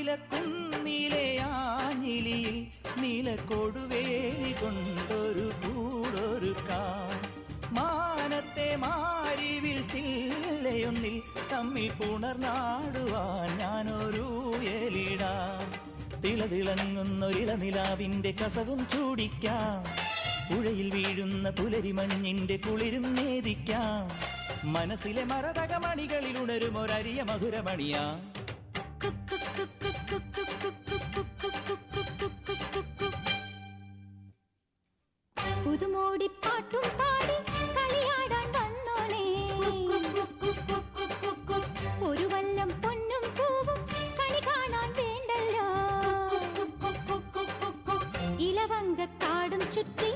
നീലക്കുന്നിലെ ആഞ്ഞിലിയിൽ നീലക്കൊടുവേലി കൊണ്ടൊരു കൂടൊരുക്കാം. മാനത്തെ മാരിവിൽ ചില്ലയൊന്നിൽ തമ്മിൽ പുണർന്നാടുവാൻ ഞാനൊരു എലിടാം. തിളതിളങ്ങുന്നൊരിളനിലാവിന്റെ കസവും ചൂടിക്കാം. പുഴയിൽ വീഴുന്ന പുലരിമഞ്ഞിന്റെ കുളിരും നേദിക്കാം. മനസ്സിലെ മരതകമണികളിൽ ഉണരുമൊരരിയ മധുരമണിയാ. പുതുമോടിപ്പാട്ടും പാടി കളിയാടാൻ വന്നോളേ. ഒരു വല്ലം പൊന്നും പൂവും കണി കാണാൻ വേണ്ടല്ലോ. ഇലവങ്കക്കാടും ചുറ്റി